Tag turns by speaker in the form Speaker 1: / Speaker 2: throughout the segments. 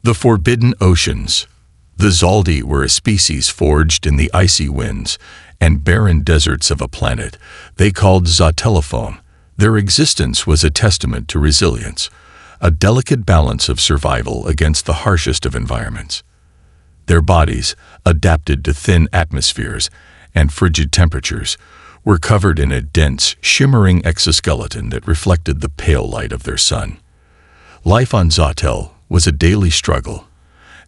Speaker 1: The Forbidden Oceans. The Zaldi were a species forged in the icy winds and barren deserts of a planet they called Zotelephone. Their existence was a testament to resilience, a delicate balance of survival against the harshest of environments. Their bodies, adapted to thin atmospheres and frigid temperatures, were covered in a dense, shimmering exoskeleton that reflected the pale light of their sun. Life on Zotel was a daily struggle,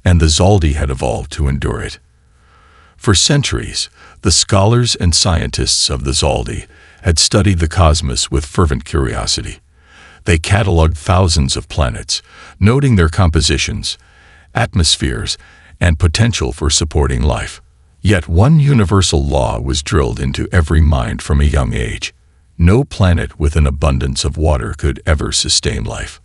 Speaker 1: and the Zaldi had evolved to endure it. For centuries, the scholars and scientists of the Zaldi had studied the cosmos with fervent curiosity. They catalogued thousands of planets, noting their compositions, atmospheres, and potential for supporting life. Yet one universal law was drilled into every mind from a young age. No planet with an abundance of water could ever sustain life.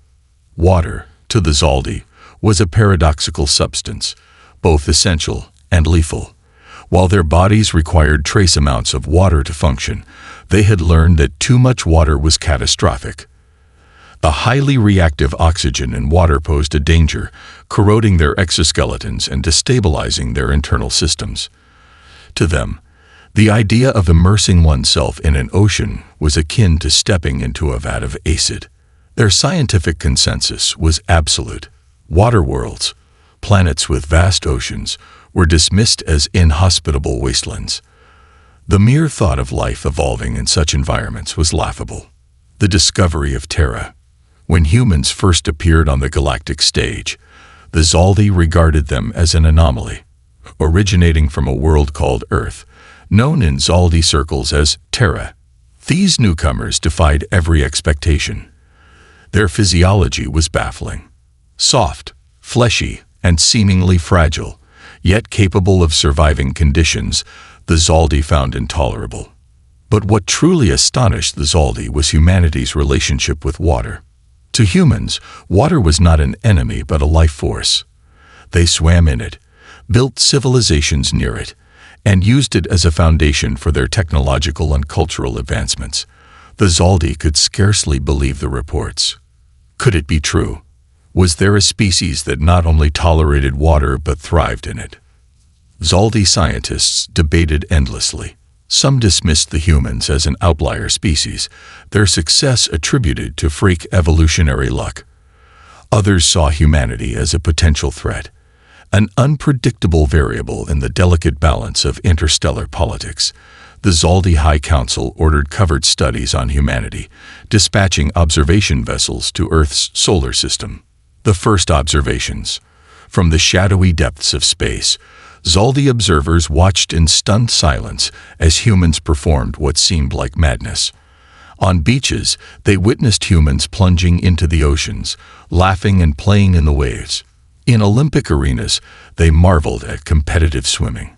Speaker 1: Water, to the Zaldi, was a paradoxical substance, both essential and lethal. While their bodies required trace amounts of water to function, they had learned that too much water was catastrophic. The highly reactive oxygen in water posed a danger, corroding their exoskeletons and destabilizing their internal systems. To them, the idea of immersing oneself in an ocean was akin to stepping into a vat of acid. Their scientific consensus was absolute. Water worlds, planets with vast oceans, were dismissed as inhospitable wastelands. The mere thought of life evolving in such environments was laughable. The discovery of Terra. When humans first appeared on the galactic stage, the Zaldi regarded them as an anomaly, originating from a world called Earth, known in Zaldi circles as Terra. These newcomers defied every expectation. Their physiology was baffling. Soft, fleshy, and seemingly fragile, yet capable of surviving conditions the Zaldi found intolerable. But what truly astonished the Zaldi was humanity's relationship with water. To humans, water was not an enemy but a life force. They swam in it, built civilizations near it, and used it as a foundation for their technological and cultural advancements. The Zaldi could scarcely believe the reports. Could it be true? Was there a species that not only tolerated water but thrived in it? Zaldi scientists debated endlessly. Some dismissed the humans as an outlier species, their success attributed to freak evolutionary luck. Others saw humanity as a potential threat, an unpredictable variable in the delicate balance of interstellar politics. The Zaldi High Council ordered covert studies on humanity, dispatching observation vessels to Earth's solar system. The first observations. From the shadowy depths of space, Zaldi observers watched in stunned silence as humans performed what seemed like madness. On beaches, they witnessed humans plunging into the oceans, laughing and playing in the waves. In Olympic arenas, they marveled at competitive swimming,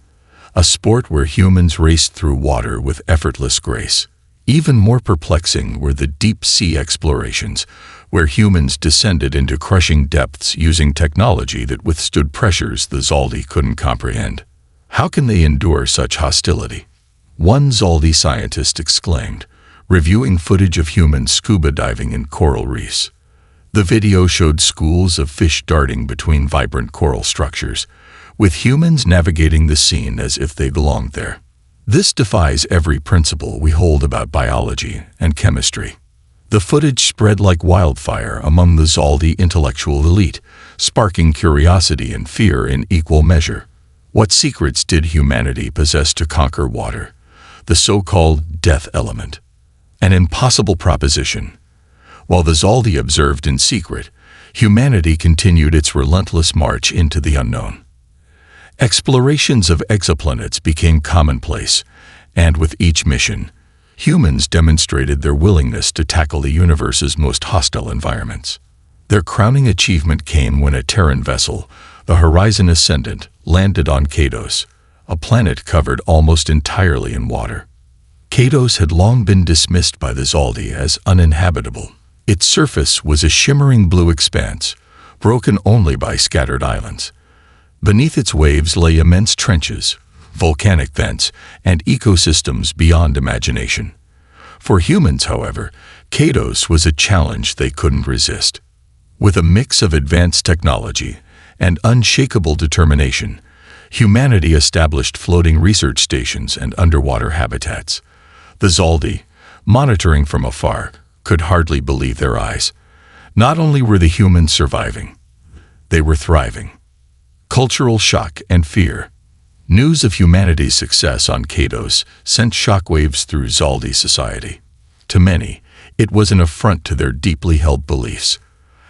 Speaker 1: a sport where humans raced through water with effortless grace. Even more perplexing were the deep-sea explorations, where humans descended into crushing depths using technology that withstood pressures the Zaldi couldn't comprehend. How can they endure such hostility? One Zaldi scientist exclaimed, reviewing footage of humans scuba diving in coral reefs. The video showed schools of fish darting between vibrant coral structures, with humans navigating the scene as if they belonged there. This defies every principle we hold about biology and chemistry. The footage spread like wildfire among the Zaldi intellectual elite, sparking curiosity and fear in equal measure. What secrets did humanity possess to conquer water? The so-called death element. An impossible proposition. While the Zaldi observed in secret, humanity continued its relentless march into the unknown. Explorations of exoplanets became commonplace, and with each mission, humans demonstrated their willingness to tackle the universe's most hostile environments. Their crowning achievement came when a Terran vessel, the Horizon Ascendant, landed on Kados, a planet covered almost entirely in water. Kados had long been dismissed by the Zaldi as uninhabitable. Its surface was a shimmering blue expanse, broken only by scattered islands. Beneath its waves lay immense trenches, volcanic vents, and ecosystems beyond imagination. For humans, however, Kados was a challenge they couldn't resist. With a mix of advanced technology and unshakable determination, humanity established floating research stations and underwater habitats. The Zaldi, monitoring from afar, could hardly believe their eyes. Not only were the humans surviving, they were thriving. Cultural shock and fear. News of humanity's success on Kados sent shockwaves through Zaldi society. To many, it was an affront to their deeply held beliefs.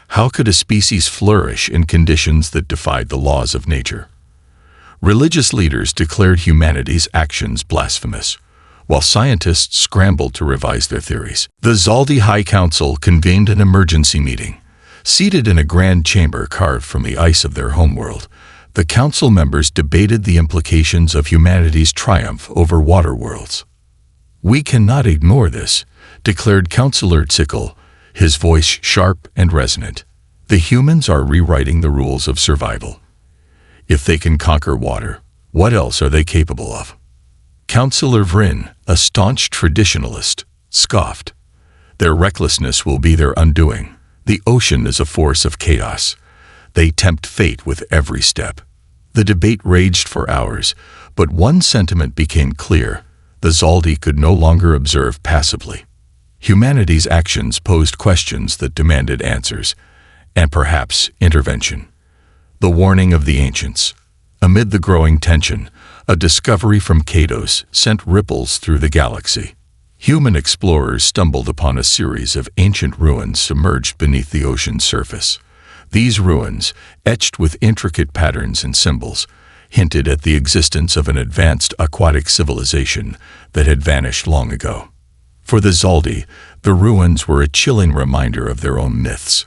Speaker 1: How could a species flourish in conditions that defied the laws of nature? Religious leaders declared humanity's actions blasphemous, while scientists scrambled to revise their theories. The Zaldi High Council convened an emergency meeting. Seated in a grand chamber carved from the ice of their homeworld, the council members debated the implications of humanity's triumph over water worlds. "We cannot ignore this," declared Councillor Zickle, his voice sharp and resonant. "The humans are rewriting the rules of survival. If they can conquer water, what else are they capable of?" Councillor Vryn, a staunch traditionalist, scoffed. "Their recklessness will be their undoing. The ocean is a force of chaos. They tempt fate with every step." The debate raged for hours, but one sentiment became clear: the Zaldi could no longer observe passively. Humanity's actions posed questions that demanded answers, and perhaps intervention. The warning of the ancients. Amid the growing tension, a discovery from Kados sent ripples through the galaxy. Human explorers stumbled upon a series of ancient ruins submerged beneath the ocean's surface. These ruins, etched with intricate patterns and symbols, hinted at the existence of an advanced aquatic civilization that had vanished long ago. For the Zaldi, the ruins were a chilling reminder of their own myths.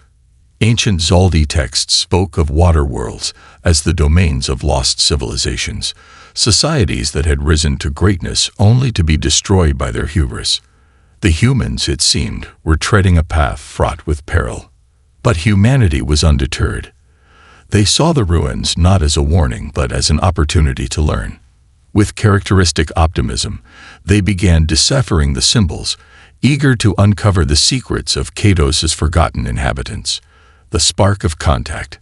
Speaker 1: Ancient Zaldi texts spoke of water worlds as the domains of lost civilizations, societies that had risen to greatness only to be destroyed by their hubris. The humans, it seemed, were treading a path fraught with peril. But humanity was undeterred. They saw the ruins not as a warning but as an opportunity to learn. With characteristic optimism, they began deciphering the symbols, eager to uncover the secrets of Kados's forgotten inhabitants. The spark of contact.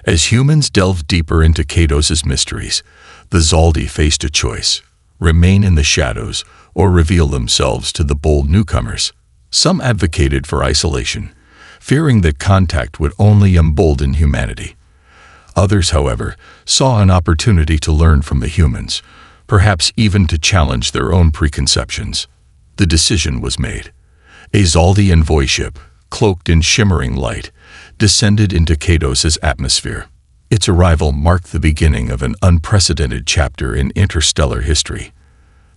Speaker 1: As humans delved deeper into Kados's mysteries, the Zaldi faced a choice: remain in the shadows or reveal themselves to the bold newcomers. Some advocated for isolation, fearing that contact would only embolden humanity. Others, however, saw an opportunity to learn from the humans, perhaps even to challenge their own preconceptions. The decision was made. A Zaldi envoy ship, cloaked in shimmering light, descended into Kados's atmosphere. Its arrival marked the beginning of an unprecedented chapter in interstellar history.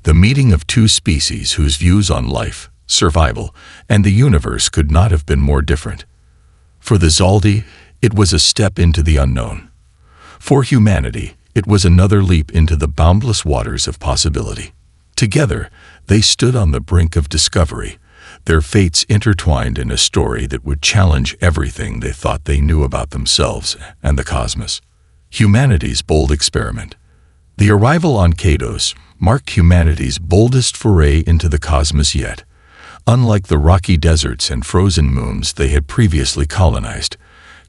Speaker 1: The meeting of two species whose views on life, survival, and the universe could not have been more different. For the Zaldi, it was a step into the unknown. For humanity, it was another leap into the boundless waters of possibility. Together, they stood on the brink of discovery, their fates intertwined in a story that would challenge everything they thought they knew about themselves and the cosmos. Humanity's bold experiment. The arrival on Kados marked humanity's boldest foray into the cosmos yet. Unlike the rocky deserts and frozen moons they had previously colonized,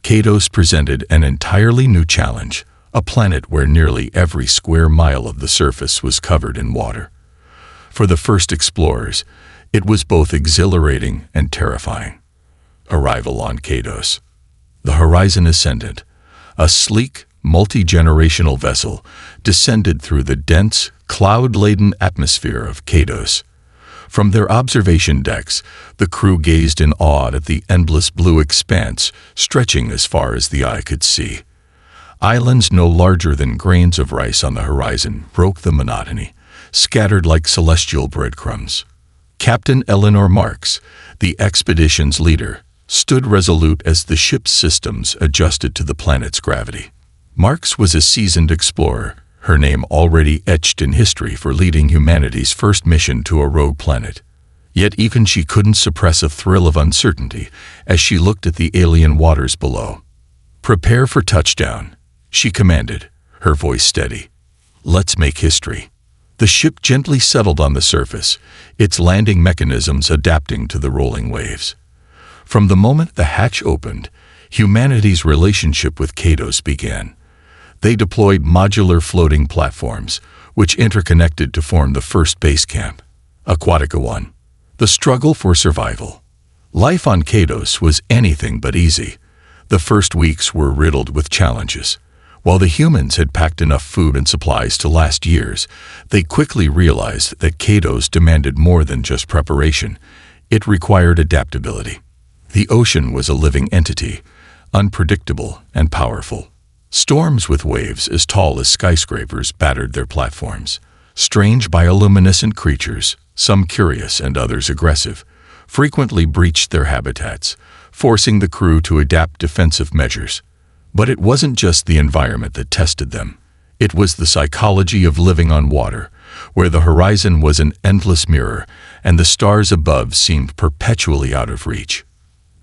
Speaker 1: Kados presented an entirely new challenge, a planet where nearly every square mile of the surface was covered in water. For the first explorers, it was both exhilarating and terrifying. Arrival on Kados. The Horizon Ascendant, a sleek, multi-generational vessel, descended through the dense, cloud-laden atmosphere of Kados. From their observation decks, the crew gazed in awe at the endless blue expanse stretching as far as the eye could see. Islands no larger than grains of rice on the horizon broke the monotony, scattered like celestial breadcrumbs. Captain Eleanor Marks, the expedition's leader, stood resolute as the ship's systems adjusted to the planet's gravity. Marks was a seasoned explorer, her name already etched in history for leading humanity's first mission to a rogue planet. Yet even she couldn't suppress a thrill of uncertainty as she looked at the alien waters below. "Prepare for touchdown," she commanded, her voice steady. "Let's make history." The ship gently settled on the surface, its landing mechanisms adapting to the rolling waves. From the moment the hatch opened, humanity's relationship with Kados began. They deployed modular floating platforms, which interconnected to form the first base camp, Aquatic 1. The struggle for survival. Life on Kados was anything but easy. The first weeks were riddled with challenges. While the humans had packed enough food and supplies to last years, they quickly realized that Kados demanded more than just preparation. It required adaptability. The ocean was a living entity, unpredictable and powerful. Storms with waves as tall as skyscrapers battered their platforms. Strange bioluminescent creatures, some curious and others aggressive, frequently breached their habitats, forcing the crew to adapt defensive measures. But it wasn't just the environment that tested them. It was the psychology of living on water, where the horizon was an endless mirror and the stars above seemed perpetually out of reach.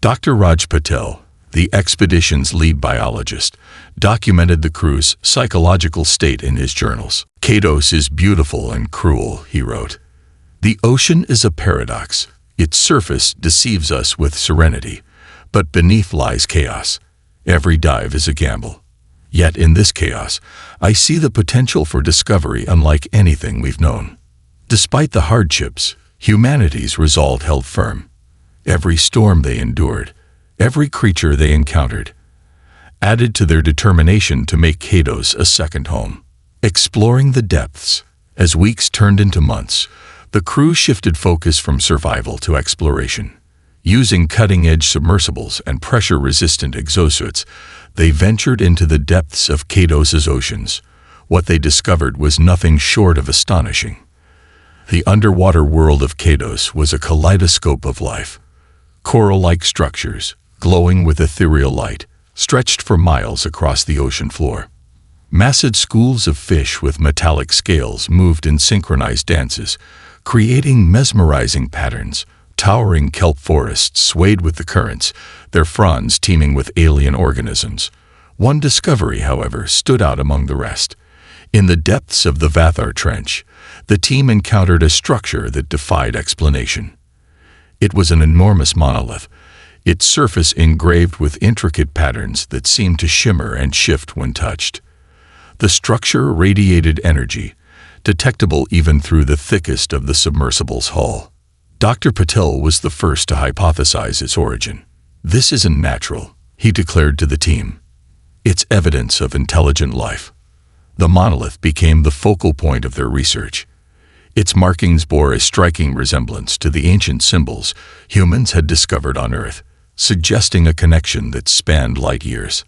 Speaker 1: Dr. Raj Patel, the expedition's lead biologist, documented the crew's psychological state in his journals. "Kados is beautiful and cruel," he wrote. "The ocean is a paradox. Its surface deceives us with serenity, but beneath lies chaos. Every dive is a gamble. Yet in this chaos, I see the potential for discovery unlike anything we've known." Despite the hardships, humanity's resolve held firm. Every storm they endured, every creature they encountered, added to their determination to make Kados a second home. Exploring the depths. As weeks turned into months, the crew shifted focus from survival to exploration. Using cutting-edge submersibles and pressure-resistant exosuits, they ventured into the depths of Kados's oceans. What they discovered was nothing short of astonishing. The underwater world of Kados was a kaleidoscope of life. Coral-like structures, glowing with ethereal light, stretched for miles across the ocean floor. Massive schools of fish with metallic scales moved in synchronized dances, creating mesmerizing patterns. Towering kelp forests swayed with the currents, their fronds teeming with alien organisms. One discovery, however, stood out among the rest. In the depths of the Vathar Trench, the team encountered a structure that defied explanation. It was an enormous monolith, its surface engraved with intricate patterns that seemed to shimmer and shift when touched. The structure radiated energy, detectable even through the thickest of the submersible's hull. Dr. Patel was the first to hypothesize its origin. "This isn't natural," he declared to the team. "It's evidence of intelligent life." The monolith became the focal point of their research. Its markings bore a striking resemblance to the ancient symbols humans had discovered on Earth, suggesting a connection that spanned light years.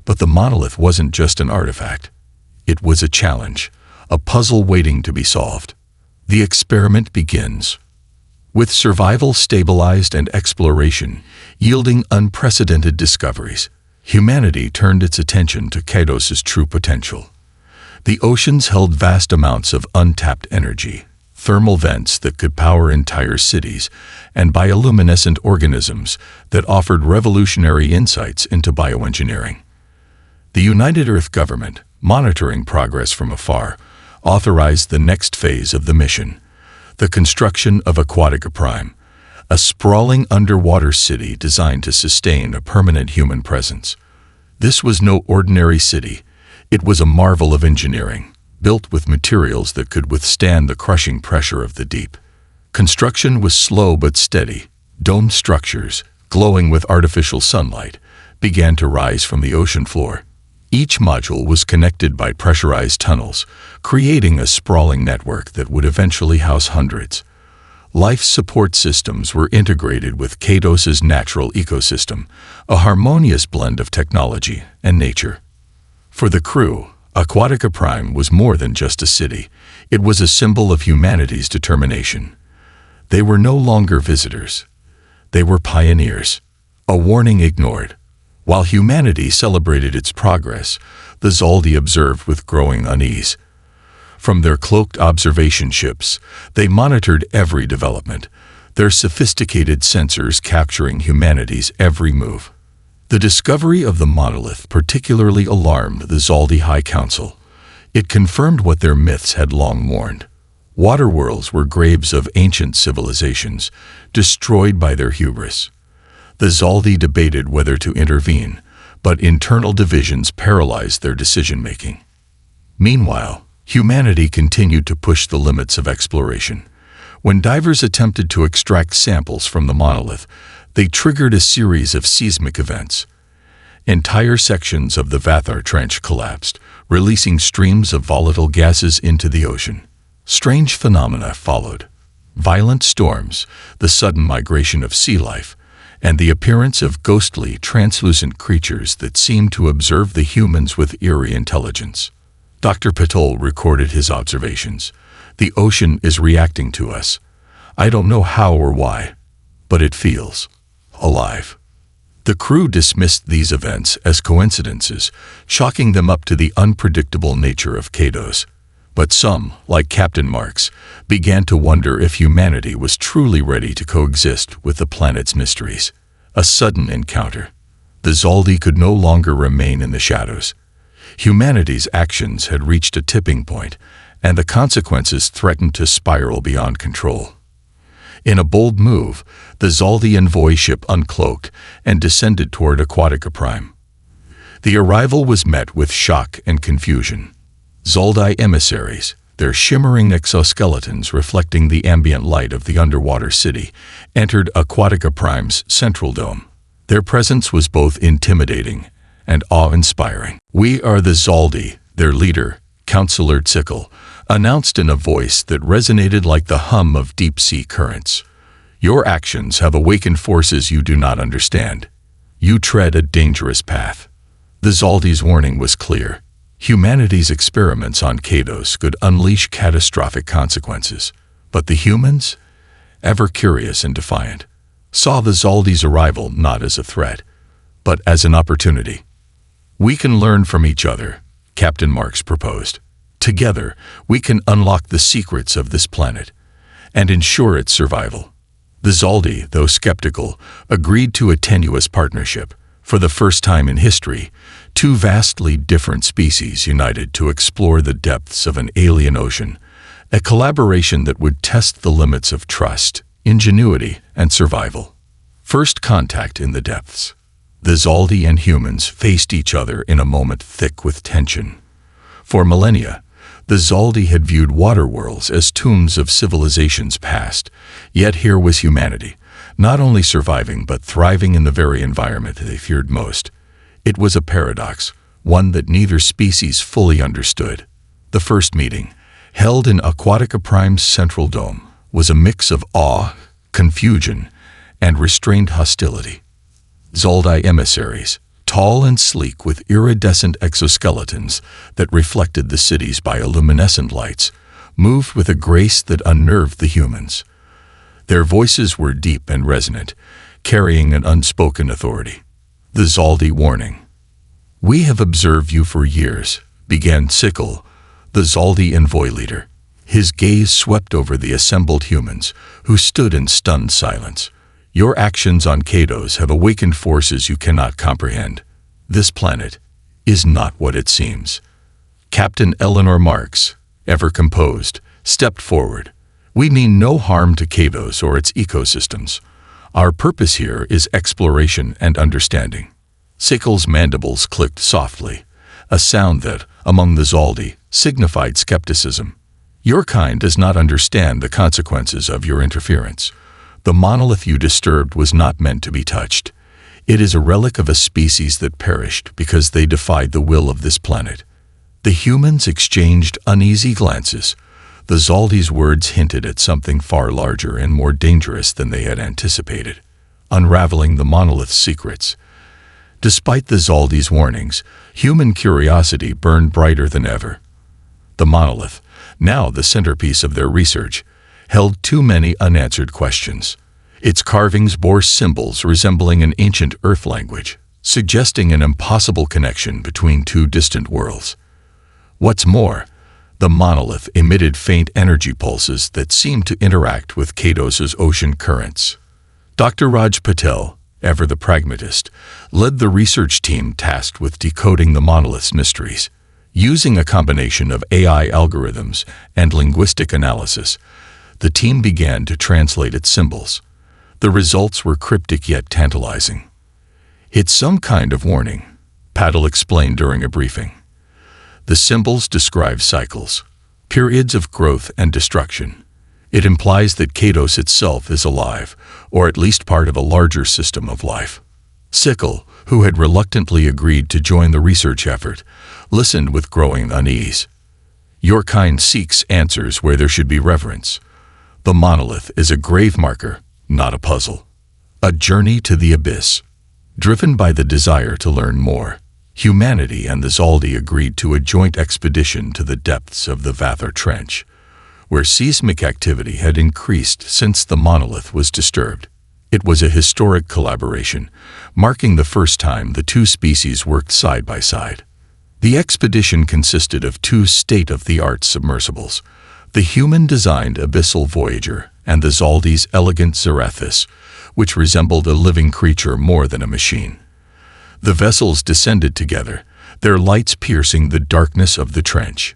Speaker 1: But the monolith wasn't just an artifact. It was a challenge, a puzzle waiting to be solved. The experiment begins. With survival stabilized and exploration yielding unprecedented discoveries, humanity turned its attention to Kados's true potential. The oceans held vast amounts of untapped energy, thermal vents that could power entire cities, and bioluminescent organisms that offered revolutionary insights into bioengineering. The United Earth government, monitoring progress from afar, authorized the next phase of the mission, the construction of Aquatic Prime, a sprawling underwater city designed to sustain a permanent human presence. This was no ordinary city. It was a marvel of engineering, built with materials that could withstand the crushing pressure of the deep. Construction was slow but steady. Domed structures, glowing with artificial sunlight, began to rise from the ocean floor. Each module was connected by pressurized tunnels, creating a sprawling network that would eventually house hundreds. Life support systems were integrated with Kados's natural ecosystem, a harmonious blend of technology and nature. For the crew, Aquatica Prime was more than just a city. It was a symbol of humanity's determination. They were no longer visitors. They were pioneers. A warning ignored. While humanity celebrated its progress, the Zaldi observed with growing unease. From their cloaked observation ships, they monitored every development, their sophisticated sensors capturing humanity's every move. The discovery of the monolith particularly alarmed the Zaldi High Council. It confirmed what their myths had long warned. Waterworlds were graves of ancient civilizations, destroyed by their hubris. The Zaldi debated whether to intervene, but internal divisions paralyzed their decision-making. Meanwhile, humanity continued to push the limits of exploration. When divers attempted to extract samples from the monolith, they triggered a series of seismic events. Entire sections of the Vathar Trench collapsed, releasing streams of volatile gases into the ocean. Strange phenomena followed. Violent storms, the sudden migration of sea life, and the appearance of ghostly, translucent creatures that seemed to observe the humans with eerie intelligence. Dr. Patel recorded his observations. The ocean is reacting to us. I don't know how or why, but it feels alive. The crew dismissed these events as coincidences, chalking them up to the unpredictable nature of Kados. But some, like Captain Marks, began to wonder if humanity was truly ready to coexist with the planet's mysteries. A sudden encounter. The Zaldi could no longer remain in the shadows. Humanity's actions had reached a tipping point, and the consequences threatened to spiral beyond control. In a bold move, the Zaldi envoy ship uncloaked and descended toward Aquatic Prime. The arrival was met with shock and confusion. Zaldi emissaries, their shimmering exoskeletons reflecting the ambient light of the underwater city, entered Aquatic Prime's central dome. Their presence was both intimidating and awe-inspiring. "We are the Zaldi," their leader, Counselor Tsickle, announced in a voice that resonated like the hum of deep-sea currents. "Your actions have awakened forces you do not understand. You tread a dangerous path." The Zaldi's warning was clear. Humanity's experiments on Kados could unleash catastrophic consequences. But the humans, ever curious and defiant, saw the Zaldi's arrival not as a threat, but as an opportunity. "We can learn from each other," Captain Marks proposed. "Together, we can unlock the secrets of this planet and ensure its survival." The Zaldi, though skeptical, agreed to a tenuous partnership. For the first time in history, two vastly different species united to explore the depths of an alien ocean, a collaboration that would test the limits of trust, ingenuity, and survival. First contact in the depths. The Zaldi and humans faced each other in a moment thick with tension. For millennia, the Zaldi had viewed water worlds as tombs of civilizations past, yet here was humanity, not only surviving but thriving in the very environment they feared most. It was a paradox, one that neither species fully understood. The first meeting, held in Aquatic Prime's central dome, was a mix of awe, confusion, and restrained hostility. Zaldi emissaries, tall and sleek with iridescent exoskeletons that reflected the city's bioluminescent lights, moved with a grace that unnerved the humans. Their voices were deep and resonant, carrying an unspoken authority. The Zaldi warning. "We have observed you for years," began Sickle, the Zaldi envoy leader. His gaze swept over the assembled humans, who stood in stunned silence. "Your actions on Kados have awakened forces you cannot comprehend. This planet is not what it seems." Captain Eleanor Marks, ever composed, stepped forward. "We mean no harm to Kados or its ecosystems. Our purpose here is exploration and understanding." Sickle's mandibles clicked softly, a sound that, among the Zaldi, signified skepticism. "Your kind does not understand the consequences of your interference. The monolith you disturbed was not meant to be touched. It is a relic of a species that perished because they defied the will of this planet." The humans exchanged uneasy glances. The Zaldi's words hinted at something far larger and more dangerous than they had anticipated, unraveling the monolith's secrets. Despite the Zaldi's warnings, human curiosity burned brighter than ever. The monolith, now the centerpiece of their research, held too many unanswered questions. Its carvings bore symbols resembling an ancient Earth language, suggesting an impossible connection between two distant worlds. What's more, the monolith emitted faint energy pulses that seemed to interact with Kados's ocean currents. Dr. Raj Patel, ever the pragmatist, led the research team tasked with decoding the monolith's mysteries. Using a combination of AI algorithms and linguistic analysis, the team began to translate its symbols. The results were cryptic yet tantalizing. "It's some kind of warning," Paddle explained during a briefing. "The symbols describe cycles, periods of growth and destruction. It implies that Kados itself is alive, or at least part of a larger system of life." Sickle, who had reluctantly agreed to join the research effort, listened with growing unease. "Your kind seeks answers where there should be reverence. The monolith is a grave marker, not a puzzle. A journey to the abyss." Driven by the desire to learn more, humanity and the Zaldi agreed to a joint expedition to the depths of the Vathor Trench, where seismic activity had increased since the monolith was disturbed. It was a historic collaboration, marking the first time the two species worked side by side. The expedition consisted of two state-of-the-art submersibles, the human-designed Abyssal Voyager and the Zaldi's elegant Zarathus, which resembled a living creature more than a machine. The vessels descended together, their lights piercing the darkness of the trench.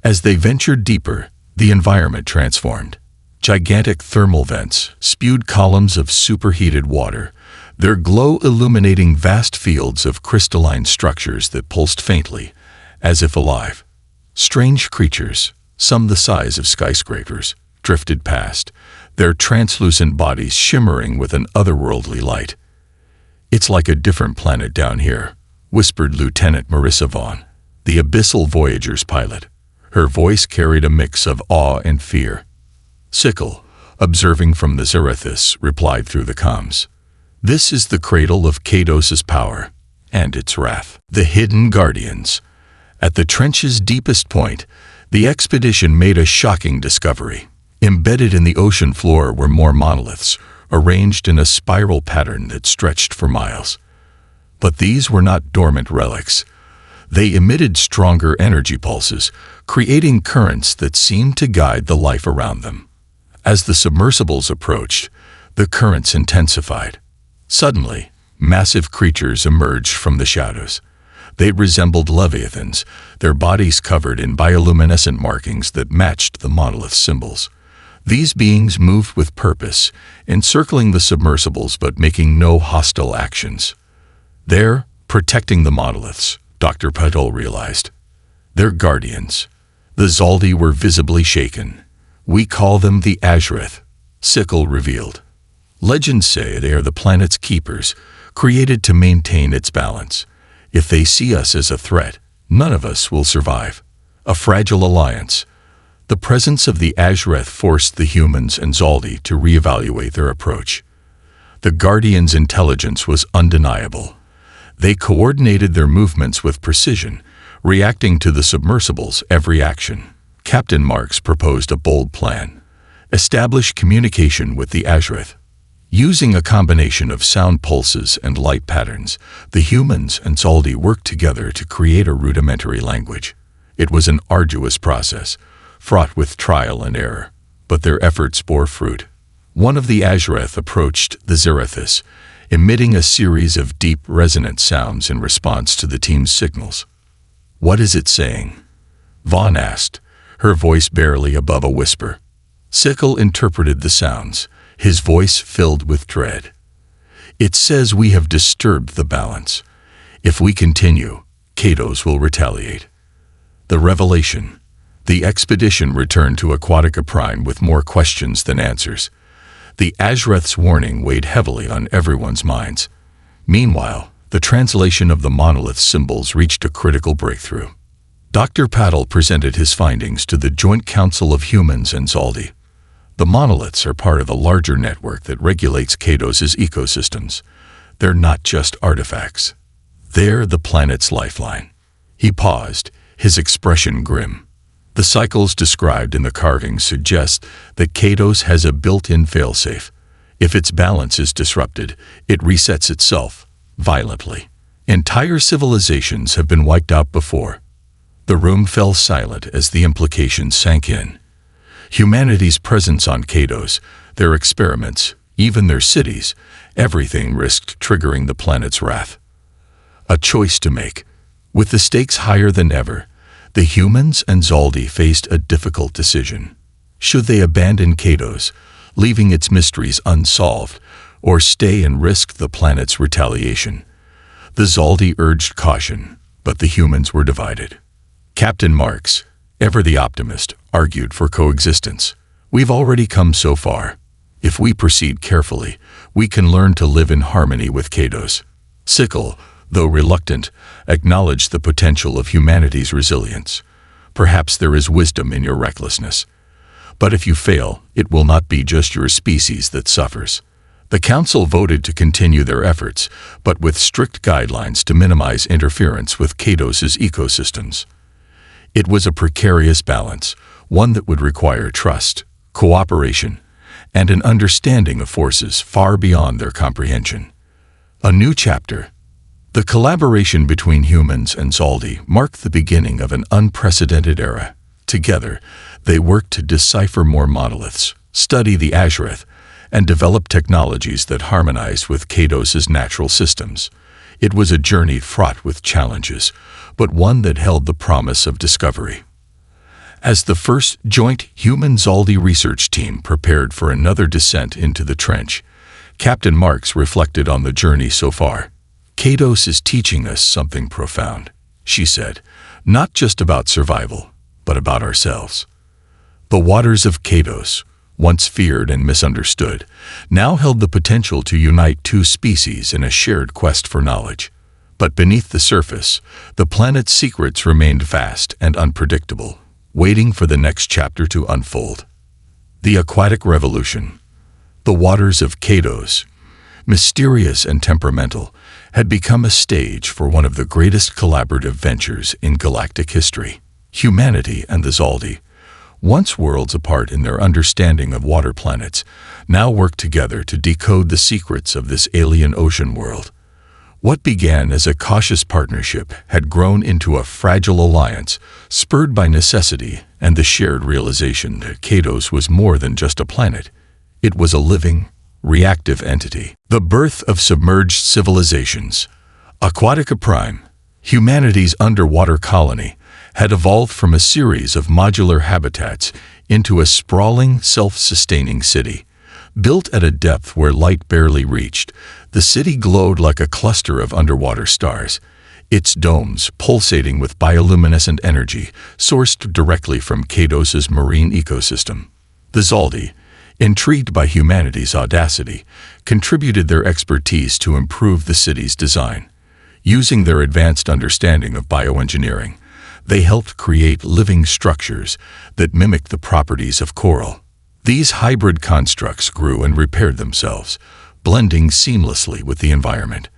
Speaker 1: As they ventured deeper, the environment transformed. Gigantic thermal vents spewed columns of superheated water, their glow illuminating vast fields of crystalline structures that pulsed faintly, as if alive. Strange creatures, some the size of skyscrapers, drifted past, their translucent bodies shimmering with an otherworldly light. "It's like a different planet down here," whispered Lieutenant Marissa Vaughn, the Abyssal Voyager's pilot. Her voice carried a mix of awe and fear. Sickle, observing from the Zarathus, replied through the comms, "This is the cradle of Kados's power and its wrath. The hidden guardians." At the trench's deepest point, the expedition made a shocking discovery. Embedded in the ocean floor were more monoliths, arranged in a spiral pattern that stretched for miles. But these were not dormant relics. They emitted stronger energy pulses, creating currents that seemed to guide the life around them. As the submersibles approached, the currents intensified. Suddenly, massive creatures emerged from the shadows. They resembled leviathans, their bodies covered in bioluminescent markings that matched the monolith's symbols. These beings moved with purpose, encircling the submersibles but making no hostile actions. There, protecting the monoliths, Dr. Paddle realized. Their guardians. The Zaldi were visibly shaken. "We call them the Azrith," Sickle revealed. "Legends say they are the planet's keepers, created to maintain its balance. If they see us as a threat, none of us will survive. A fragile alliance." The presence of the Azrith forced the humans and Zaldi to reevaluate their approach. The Guardians' intelligence was undeniable. They coordinated their movements with precision, reacting to the submersible's every action. Captain Marks proposed a bold plan: establish communication with the Azrith. Using a combination of sound pulses and light patterns, the humans and Zaldi worked together to create a rudimentary language. It was an arduous process, fraught with trial and error, but their efforts bore fruit. One of the Azrith approached the Zarathus, emitting a series of deep, resonant sounds in response to the team's signals. "What is it saying?" Vaughn asked, her voice barely above a whisper. Sickle interpreted the sounds, his voice filled with dread. "It says we have disturbed the balance. If we continue, Kados will retaliate." The revelation. The expedition returned to Aquatic Prime with more questions than answers. The Azrith's warning weighed heavily on everyone's minds. Meanwhile, the translation of the monolith symbols reached a critical breakthrough. Dr. Paddle presented his findings to the Joint Council of Humans and Zaldi. The monoliths are part of a larger network that regulates Kados's ecosystems. They're not just artifacts. They're the planet's lifeline. He paused, his expression grim. The cycles described in the carving suggest that Kados has a built-in failsafe. If its balance is disrupted, it resets itself, violently. Entire civilizations have been wiped out before. The room fell silent as the implications sank in. Humanity's presence on Kados, their experiments, even their cities, everything risked triggering the planet's wrath. A choice to make. With the stakes higher than ever, the humans and Zaldi faced a difficult decision. Should they abandon Kados, leaving its mysteries unsolved, or stay and risk the planet's retaliation. The Zaldi urged caution, but the humans were divided. Captain Marks, ever the optimist, argued for coexistence. We've already come so far. If we proceed carefully, we can learn to live in harmony with Kados. Sickle, though reluctant, acknowledged the potential of humanity's resilience. Perhaps there is wisdom in your recklessness. But if you fail, it will not be just your species that suffers. The Council voted to continue their efforts, but with strict guidelines to minimize interference with Kados's ecosystems. It was a precarious balance, one that would require trust, cooperation, and an understanding of forces far beyond their comprehension. A new chapter. The collaboration between humans and Zaldi marked the beginning of an unprecedented era. Together, they worked to decipher more monoliths, study the Azureth, and develop technologies that harmonized with Kados's natural systems. It was a journey fraught with challenges, but one that held the promise of discovery. As the first joint human-Zaldi research team prepared for another descent into the trench, Captain Marks reflected on the journey so far. Kados is teaching us something profound, she said, not just about survival, but about ourselves. The waters of Kados, once feared and misunderstood, now held the potential to unite two species in a shared quest for knowledge. But beneath the surface, the planet's secrets remained vast and unpredictable, waiting for the next chapter to unfold. The aquatic revolution. The waters of Kados, mysterious and temperamental, had become a stage for one of the greatest collaborative ventures in galactic history. Humanity and the Zaldi, once worlds apart in their understanding of water planets, now work together to decode the secrets of this alien ocean world. What began as a cautious partnership had grown into a fragile alliance, spurred by necessity and the shared realization that Kados was more than just a planet. It was a living, reactive entity. The birth of submerged civilizations. Aquatica Prime, humanity's underwater colony, had evolved from a series of modular habitats into a sprawling, self-sustaining city. Built at a depth where light barely reached, the city glowed like a cluster of underwater stars, its domes pulsating with bioluminescent energy sourced directly from Kados's marine ecosystem. The Zaldi, intrigued by humanity's audacity, contributed their expertise to improve the city's design. Using their advanced understanding of bioengineering, they helped create living structures that mimicked the properties of coral. These hybrid constructs grew and repaired themselves, blending seamlessly with the environment.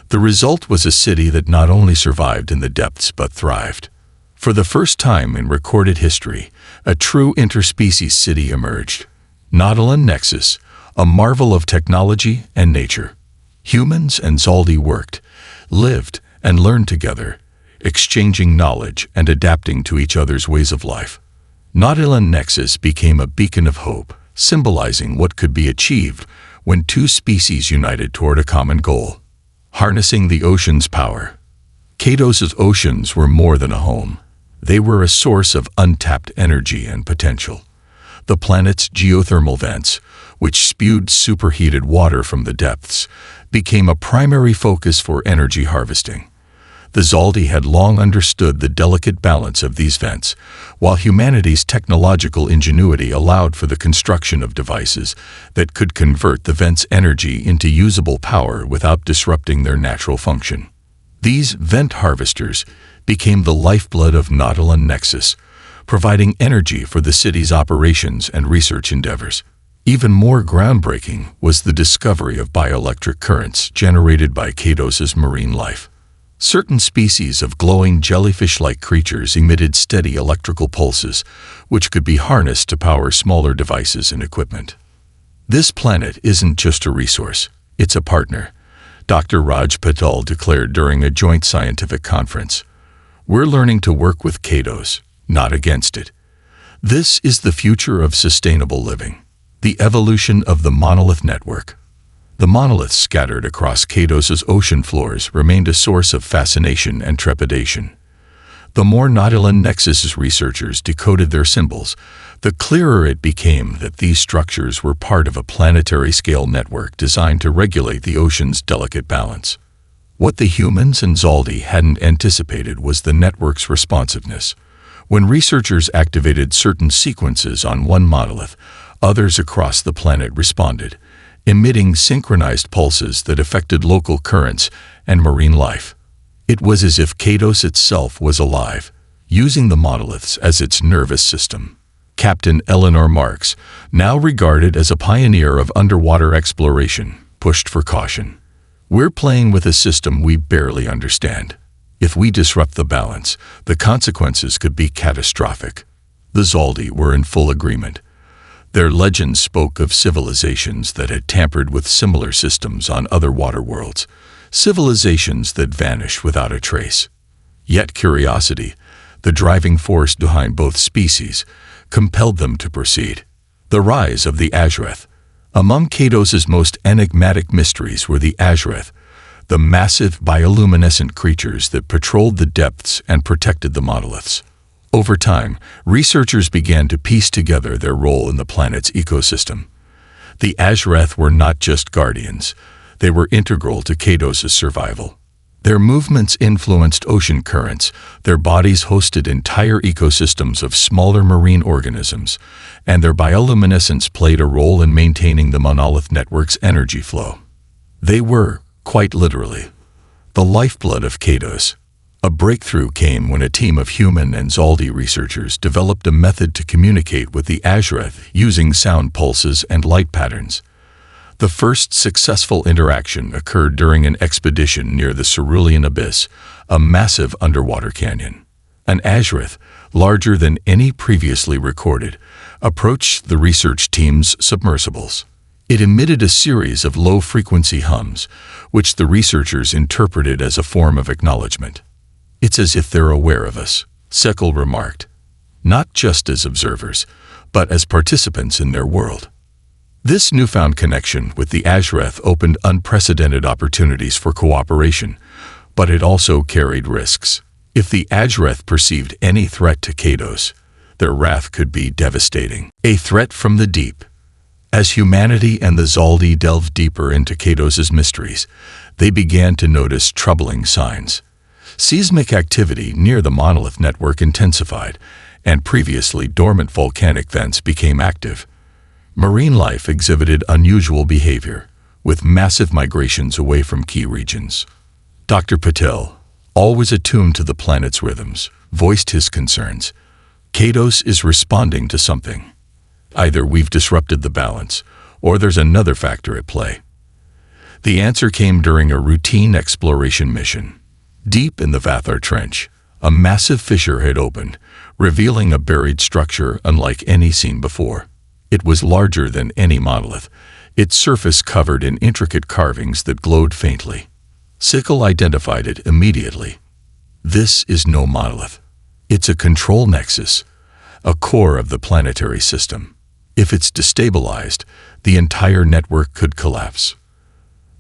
Speaker 1: The result was a city that not only survived in the depths but thrived. For the first time in recorded history, a true interspecies city emerged. Nautilus Nexus, a marvel of technology and nature. Humans and Zaldi worked, lived, and learned together, exchanging knowledge and adapting to each other's ways of life. Nautilus Nexus became a beacon of hope, symbolizing what could be achieved when two species united toward a common goal: harnessing the ocean's power. Kados's oceans were more than a home. They were a source of untapped energy and potential. The planet's geothermal vents, which spewed superheated water from the depths, became a primary focus for energy harvesting. The Zaldi had long understood the delicate balance of these vents, while humanity's technological ingenuity allowed for the construction of devices that could convert the vents' energy into usable power without disrupting their natural function. These vent harvesters became the lifeblood of Nautilus Nexus, providing energy for the city's operations and research endeavors. Even more groundbreaking was the discovery of bioelectric currents generated by Kados's marine life. Certain species of glowing jellyfish-like creatures emitted steady electrical pulses, which could be harnessed to power smaller devices and equipment. This planet isn't just a resource, it's a partner, Dr. Raj Patel declared during a joint scientific conference. We're learning to work with Kados, not against it. This is the future of sustainable living, the evolution of the monolith network. The monoliths scattered across Kados's ocean floors remained a source of fascination and trepidation. The more Nautilus Nexus's researchers decoded their symbols, the clearer it became that these structures were part of a planetary-scale network designed to regulate the ocean's delicate balance. What the humans and Zaldi hadn't anticipated was the network's responsiveness. When researchers activated certain sequences on one monolith, others across the planet responded, emitting synchronized pulses that affected local currents and marine life. It was as if Kados itself was alive, using the monoliths as its nervous system. Captain Eleanor Marks, now regarded as a pioneer of underwater exploration, pushed for caution. "We're playing with a system we barely understand. If we disrupt the balance, the consequences could be catastrophic." The Zaldi were in full agreement. Their legends spoke of civilizations that had tampered with similar systems on other water worlds, civilizations that vanished without a trace. Yet curiosity, the driving force behind both species, compelled them to proceed. The rise of the Azreth. Among Kados's most enigmatic mysteries were the Azreth, the massive bioluminescent creatures that patrolled the depths and protected the monoliths. Over time, researchers began to piece together their role in the planet's ecosystem. The Azreth were not just guardians, they were integral to Kados's survival. Their movements influenced ocean currents, their bodies hosted entire ecosystems of smaller marine organisms, and their bioluminescence played a role in maintaining the monolith network's energy flow. They were, quite literally, the lifeblood of Kados. A breakthrough came when a team of human and Zaldi researchers developed a method to communicate with the Azreth using sound pulses and light patterns. The first successful interaction occurred during an expedition near the Cerulean Abyss, a massive underwater canyon. An Azreth, larger than any previously recorded, approached the research team's submersibles. It emitted a series of low-frequency hums, which the researchers interpreted as a form of acknowledgement. "It's as if they're aware of us," Sekel remarked, "not just as observers, but as participants in their world." This newfound connection with the Azreth opened unprecedented opportunities for cooperation, but it also carried risks. If the Azreth perceived any threat to Kados, their wrath could be devastating. A threat from the deep. As humanity and the Zaldi delved deeper into Kados's mysteries, they began to notice troubling signs. Seismic activity near the monolith network intensified, and previously dormant volcanic vents became active. Marine life exhibited unusual behavior, with massive migrations away from key regions. Dr. Patel, always attuned to the planet's rhythms, voiced his concerns. "Kados is responding to something. Either we've disrupted the balance, or there's another factor at play." The answer came during a routine exploration mission. Deep in the Vathar Trench, a massive fissure had opened, revealing a buried structure unlike any seen before. It was larger than any monolith, its surface covered in intricate carvings that glowed faintly. Sekel identified it immediately. This is no monolith. It's a control nexus, a core of the planetary system. If it's destabilized, the entire network could collapse.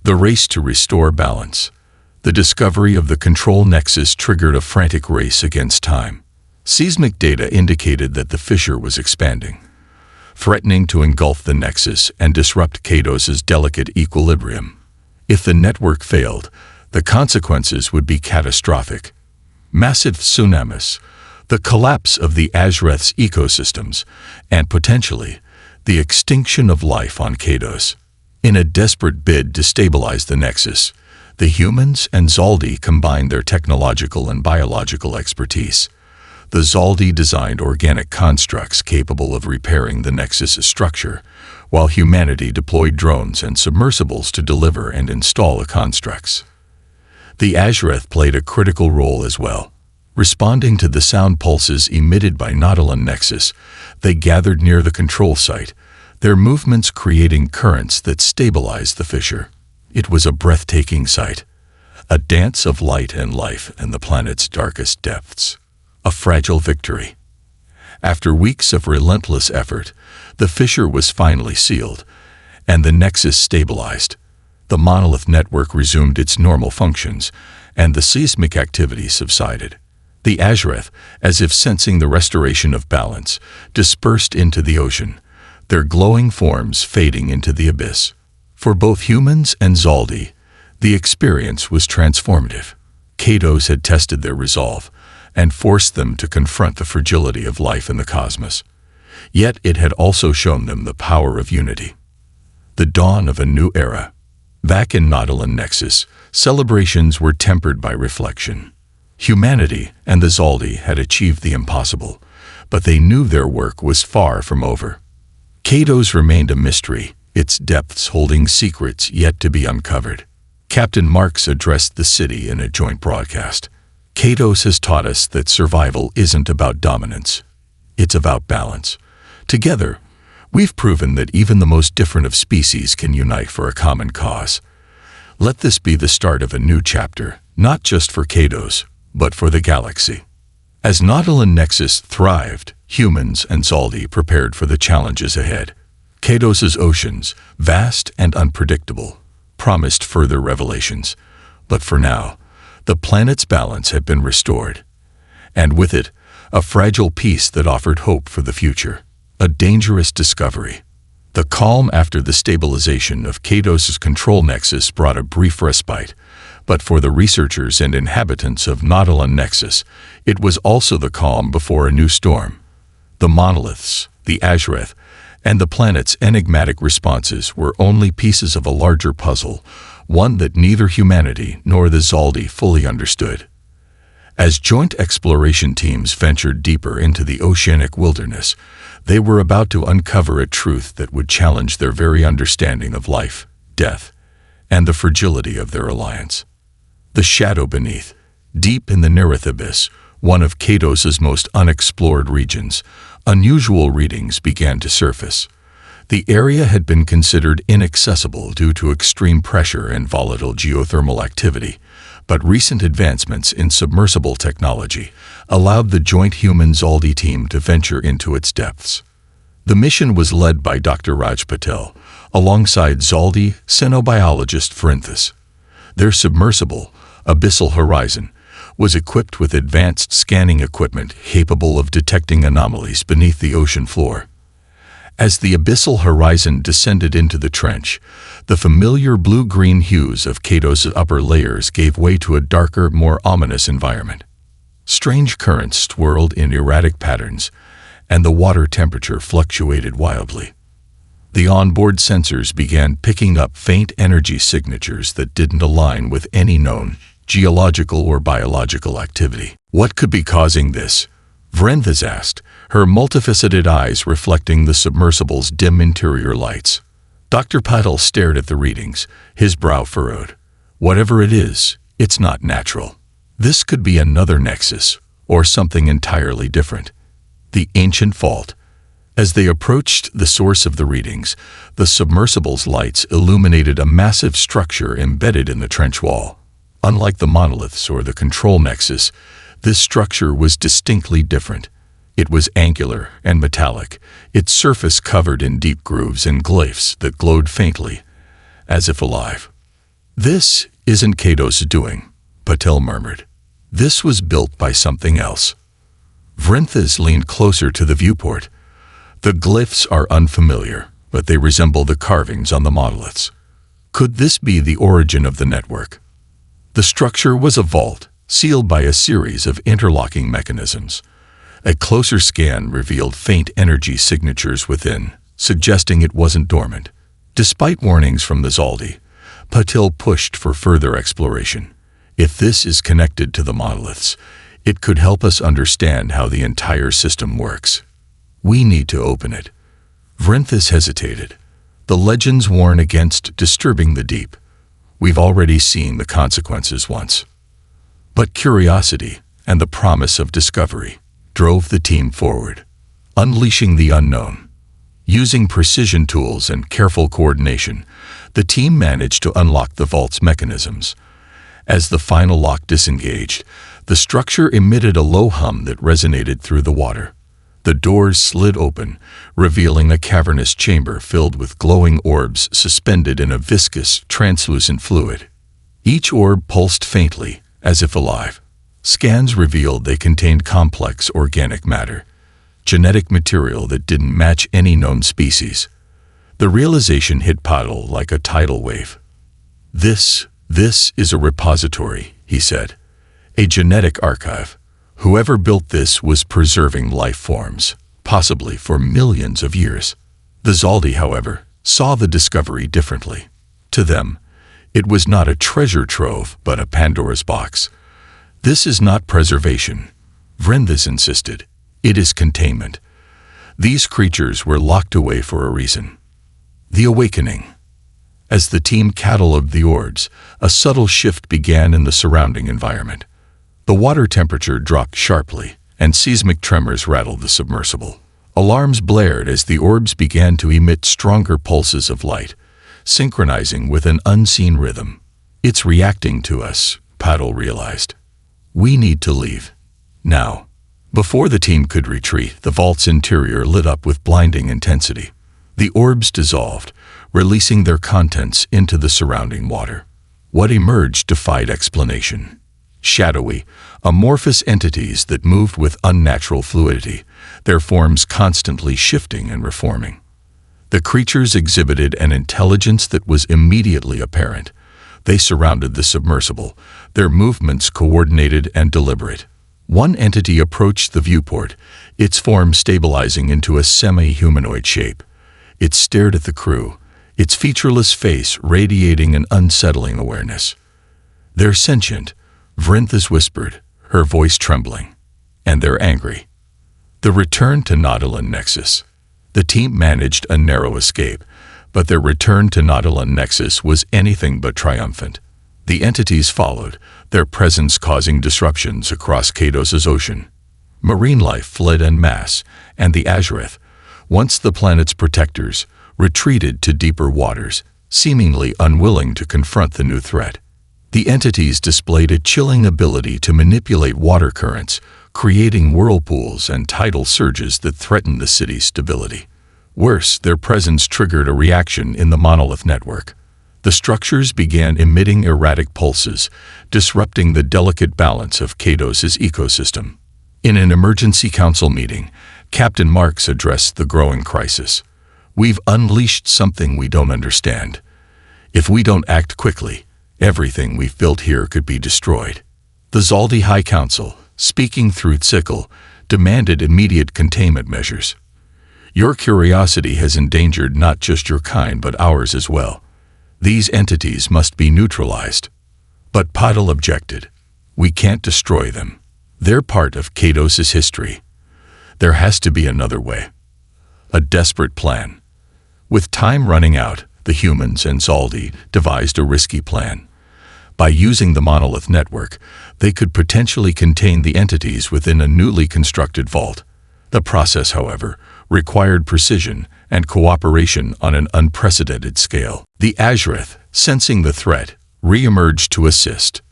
Speaker 1: The race to restore balance. The discovery of the control nexus triggered a frantic race against time. Seismic data indicated that the fissure was expanding, threatening to engulf the nexus and disrupt Kados's delicate equilibrium. If the network failed, the consequences would be catastrophic. Massive tsunamis, the collapse of the Azreth's ecosystems, and potentially the extinction of life on Kados. In a desperate bid to stabilize the nexus, the humans and Zaldi combined their technological and biological expertise. The Zaldi designed organic constructs capable of repairing the nexus's structure, while humanity deployed drones and submersibles to deliver and install the constructs. The Azreth played a critical role as well. Responding to the sound pulses emitted by Nautilus Nexus, they gathered near the control site, their movements creating currents that stabilized the fissure. It was a breathtaking sight, a dance of light and life in the planet's darkest depths. A fragile victory. After weeks of relentless effort, the fissure was finally sealed, and the nexus stabilized. The monolith network resumed its normal functions, and the seismic activity subsided. The Azreth, as if sensing the restoration of balance, dispersed into the ocean, their glowing forms fading into the abyss. For both humans and Zaldi, the experience was transformative. Kados had tested their resolve and forced them to confront the fragility of life in the cosmos. Yet it had also shown them the power of unity. The dawn of a new era. Back in Nautilus Nexus, celebrations were tempered by reflection. Humanity and the Zaldi had achieved the impossible, but they knew their work was far from over. Kados remained a mystery, its depths holding secrets yet to be uncovered. Captain Marks addressed the city in a joint broadcast. Kados has taught us that survival isn't about dominance. It's about balance. Together, we've proven that even the most different of species can unite for a common cause. Let this be the start of a new chapter, not just for Kados, but for the galaxy. As Nautilus Nexus thrived, humans and Zaldi prepared for the challenges ahead. Kados's oceans, vast and unpredictable, promised further revelations. But for now, the planet's balance had been restored. And with it, a fragile peace that offered hope for the future. A dangerous discovery. The calm after the stabilization of Kados's control nexus brought a brief respite, but for the researchers and inhabitants of Nautilus Nexus, it was also the calm before a new storm. The monoliths, the Azreth, and the planet's enigmatic responses were only pieces of a larger puzzle, one that neither humanity nor the Zaldi fully understood. As joint exploration teams ventured deeper into the oceanic wilderness, they were about to uncover a truth that would challenge their very understanding of life, death, and the fragility of their alliance. The shadow beneath, deep in the Nerith Abyss, one of Kados's most unexplored regions, unusual readings began to surface. The area had been considered inaccessible due to extreme pressure and volatile geothermal activity, but recent advancements in submersible technology allowed the joint human-Zaldi team to venture into its depths. The mission was led by Dr. Raj Patel, alongside Zaldi xenobiologist Vrinthus. Their submersible, Abyssal Horizon, was equipped with advanced scanning equipment capable of detecting anomalies beneath the ocean floor. As the Abyssal Horizon descended into the trench, the familiar blue-green hues of Kados's upper layers gave way to a darker, more ominous environment. Strange currents swirled in erratic patterns, and the water temperature fluctuated wildly. The onboard sensors began picking up faint energy signatures that didn't align with any known geological or biological activity. What could be causing this? Vrinthus asked, her multifaceted eyes reflecting the submersible's dim interior lights. Dr. Patel stared at the readings, his brow furrowed. Whatever it is, it's not natural. This could be another nexus, or something entirely different. The ancient fault. As they approached the source of the readings, the submersible's lights illuminated a massive structure embedded in the trench wall. Unlike the monoliths or the control nexus, this structure was distinctly different. It was angular and metallic, its surface covered in deep grooves and glyphs that glowed faintly, as if alive. "This isn't Kados's doing," Patel murmured. "This was built by something else." Vrinthus leaned closer to the viewport. "The glyphs are unfamiliar, but they resemble the carvings on the monoliths. Could this be the origin of the network?" The structure was a vault, sealed by a series of interlocking mechanisms. A closer scan revealed faint energy signatures within, suggesting it wasn't dormant. Despite warnings from the Zaldi, Patel pushed for further exploration. If this is connected to the monoliths, it could help us understand how the entire system works. We need to open it. Vrinthus hesitated. The legends warn against disturbing the deep. We've already seen the consequences once. But curiosity and the promise of discovery drove the team forward, unleashing the unknown. Using precision tools and careful coordination, the team managed to unlock the vault's mechanisms. As the final lock disengaged, the structure emitted a low hum that resonated through the water. The doors slid open, revealing a cavernous chamber filled with glowing orbs suspended in a viscous, translucent fluid. Each orb pulsed faintly, as if alive. Scans revealed they contained complex organic matter, genetic material that didn't match any known species. The realization hit Paddle like a tidal wave. This is a repository, he said. A genetic archive. Whoever built this was preserving life forms, possibly for millions of years. The Zaldi, however, saw the discovery differently. To them, it was not a treasure trove, but a Pandora's box. This is not preservation, Vrenthas insisted. It is containment. These creatures were locked away for a reason. The awakening. As the team catalogued the orbs, a subtle shift began in the surrounding environment. The water temperature dropped sharply, and seismic tremors rattled the submersible. Alarms blared as the orbs began to emit stronger pulses of light, synchronizing with an unseen rhythm. It's reacting to us, Paddle realized. We need to leave. Now. Before the team could retreat, the vault's interior lit up with blinding intensity. The orbs dissolved, releasing their contents into the surrounding water. What emerged defied explanation. Shadowy, amorphous entities that moved with unnatural fluidity, their forms constantly shifting and reforming. The creatures exhibited an intelligence that was immediately apparent. They surrounded the submersible, their movements coordinated and deliberate. One entity approached the viewport, its form stabilizing into a semi-humanoid shape. It stared at the crew, its featureless face radiating an unsettling awareness. They're sentient, Vrenthas whispered, her voice trembling. And they're angry. The return to Nautilus Nexus. The team managed a narrow escape, but their return to Nautilus Nexus was anything but triumphant. The entities followed, their presence causing disruptions across Kados's ocean. Marine life fled en masse, and the Azureth, once the planet's protectors, retreated to deeper waters, seemingly unwilling to confront the new threat. The entities displayed a chilling ability to manipulate water currents, creating whirlpools and tidal surges that threatened the city's stability. Worse, their presence triggered a reaction in the monolith network. The structures began emitting erratic pulses, disrupting the delicate balance of Kados's ecosystem. In an emergency council meeting, Captain Marks addressed the growing crisis. We've unleashed something we don't understand. If we don't act quickly, everything we've built here could be destroyed. The Zaldi High Council, speaking through Tsickle, demanded immediate containment measures. Your curiosity has endangered not just your kind but ours as well. These entities must be neutralized. But Paddle objected. We can't destroy them. They're part of Kados's history. There has to be another way. A desperate plan. With time running out, the humans and Zaldi devised a risky plan. By using the monolith network, they could potentially contain the entities within a newly constructed vault. The process, however, required precision and cooperation on an unprecedented scale. The Azureth, sensing the threat, re-emerged to assist.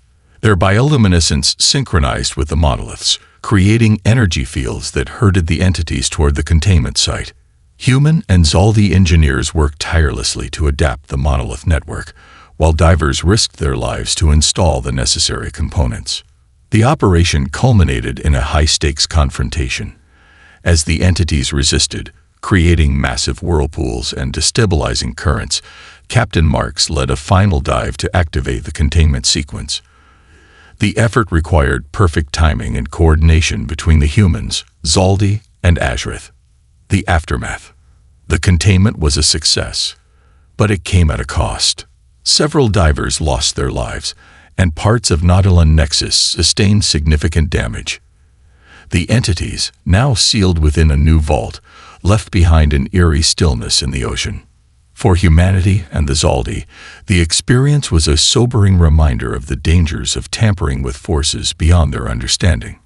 Speaker 1: Their bioluminescence synchronized with the monoliths, creating energy fields that herded the entities toward the containment site. Human and Zaldi engineers worked tirelessly to adapt the monolith network, while divers risked their lives to install the necessary components. The operation culminated in a high-stakes confrontation. As the entities resisted, creating massive whirlpools and destabilizing currents, Captain Marks led a final dive to activate the containment sequence. The effort required perfect timing and coordination between the humans, Zaldi, and Azureth. The aftermath. The containment was a success, but it came at a cost. Several divers lost their lives, and parts of Nautilus Nexus sustained significant damage. The entities, now sealed within a new vault, left behind an eerie stillness in the ocean. For humanity and the Zaldi, the experience was a sobering reminder of the dangers of tampering with forces beyond their understanding.